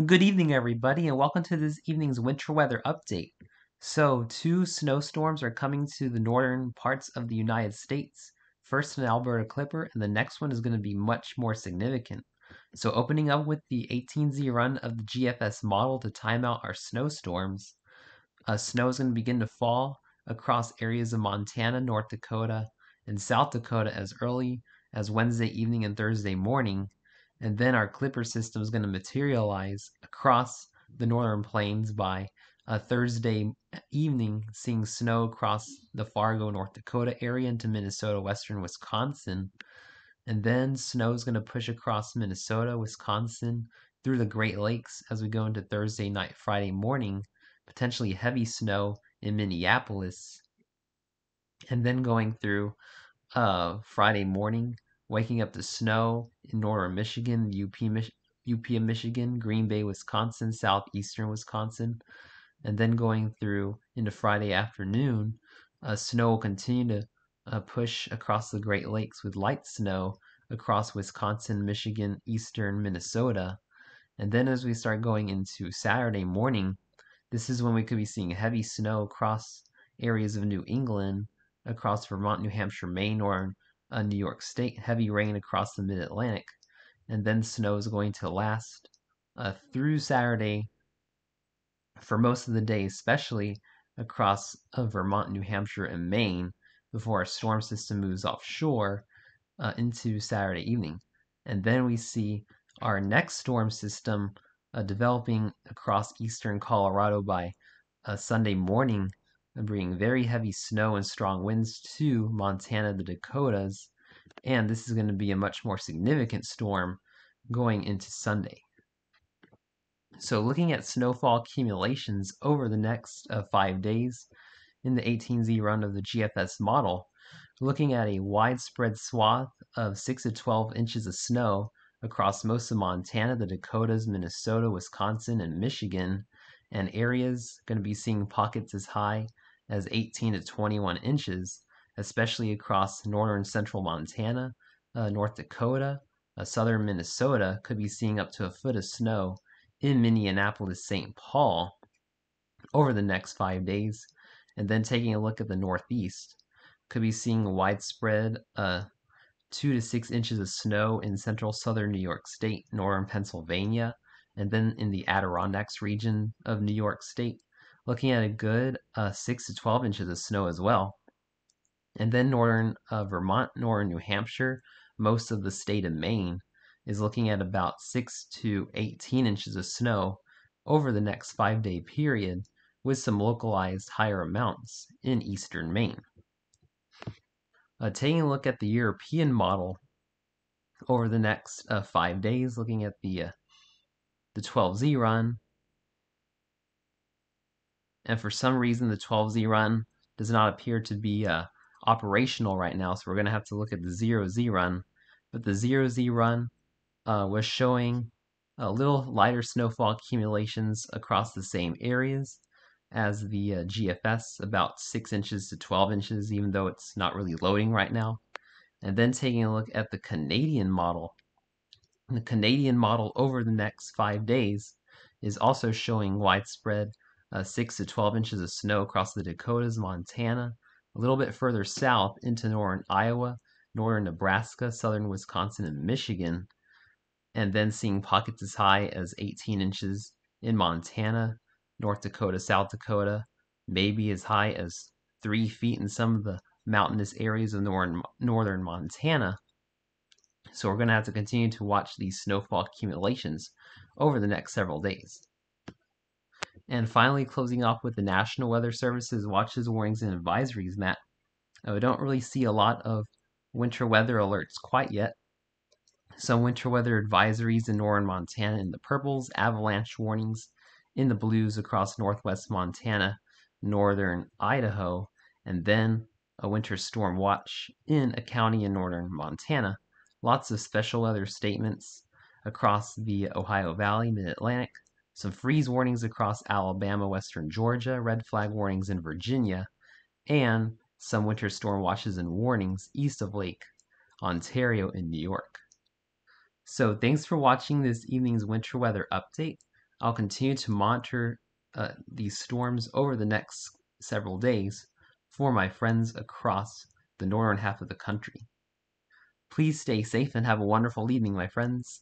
Good evening, everybody, and welcome to this evening's winter weather update. So, two snowstorms are coming to the northern parts of the United States. First, an Alberta Clipper, and the next one is going to be much more significant. So, opening up with the 18Z run of the GFS model to time out our snowstorms, snow is going to begin to fall across areas of Montana, North Dakota, and South Dakota as early as Wednesday evening and Thursday morning. And then our Clipper system is going to materialize across the northern plains by Thursday evening, seeing snow across the Fargo, North Dakota area into Minnesota, western Wisconsin. And then snow is going to push across Minnesota, Wisconsin, through the Great Lakes as we go into Thursday night, Friday morning, potentially heavy snow in Minneapolis, and then going through Friday morning, waking up to snow in northern Michigan, UP of Michigan, Green Bay, Wisconsin, southeastern Wisconsin, and then going through into Friday afternoon, snow will continue to push across the Great Lakes with light snow across Wisconsin, Michigan, eastern Minnesota. And then as we start going into Saturday morning, this is when we could be seeing heavy snow across areas of New England, across Vermont, New Hampshire, Maine, or New York State, heavy rain across the mid-Atlantic. And then snow is going to last through Saturday for most of the day, especially across Vermont, New Hampshire, and Maine, before our storm system moves offshore into Saturday evening. And then we see our next storm system developing across eastern Colorado by Sunday morning, bringing very heavy snow and strong winds to Montana, the Dakotas. And this is going to be a much more significant storm going into Sunday. So looking at snowfall accumulations over the next 5 days in the 18Z run of the GFS model, looking at a widespread swath of 6 to 12 inches of snow across most of Montana, the Dakotas, Minnesota, Wisconsin, and Michigan, and areas going to be seeing pockets as high as 18 to 21 inches, especially across northern central Montana, North Dakota, southern Minnesota, could be seeing up to a foot of snow in Minneapolis, St. Paul over the next 5 days. And then taking a look at the Northeast, could be seeing widespread 2 to 6 inches of snow in central southern New York State, northern Pennsylvania, and then in the Adirondacks region of New York State, looking at a good 6 to 12 inches of snow as well. And then northern Vermont, northern New Hampshire, most of the state of Maine is looking at about 6 to 18 inches of snow over the next 5-day period, with some localized higher amounts in eastern Maine. Taking a look at the European model over the next 5 days, looking at the 12Z run, and for some reason the 12Z run does not appear to be operational right now, so we're going to have to look at the 0Z run. But the 0Z run was showing a little lighter snowfall accumulations across the same areas as the GFS, about 6 inches to 12 inches, even though it's not really loading right now. And then taking a look at the Canadian model. The Canadian model over the next 5 days is also showing widespread 6 to 12 inches of snow across the Dakotas, Montana, a little bit further south into northern Iowa, northern Nebraska, southern Wisconsin, and Michigan, and then seeing pockets as high as 18 inches in Montana, North Dakota, South Dakota, maybe as high as 3 feet in some of the mountainous areas of northern Montana. So we're going to have to continue to watch these snowfall accumulations over the next several days. And finally, closing off with the National Weather Service's watches, warnings, and advisories, Matt. We don't really see a lot of winter weather alerts quite yet. Some winter weather advisories in northern Montana in the purples, avalanche warnings in the blues across northwest Montana, northern Idaho, and then a winter storm watch in a county in northern Montana. Lots of special weather statements across the Ohio Valley, Mid-Atlantic, some freeze warnings across Alabama, western Georgia, red flag warnings in Virginia, and some winter storm watches and warnings east of Lake Ontario in New York. So thanks for watching this evening's winter weather update. I'll continue to monitor these storms over the next several days for my friends across the northern half of the country. Please stay safe and have a wonderful evening, my friends.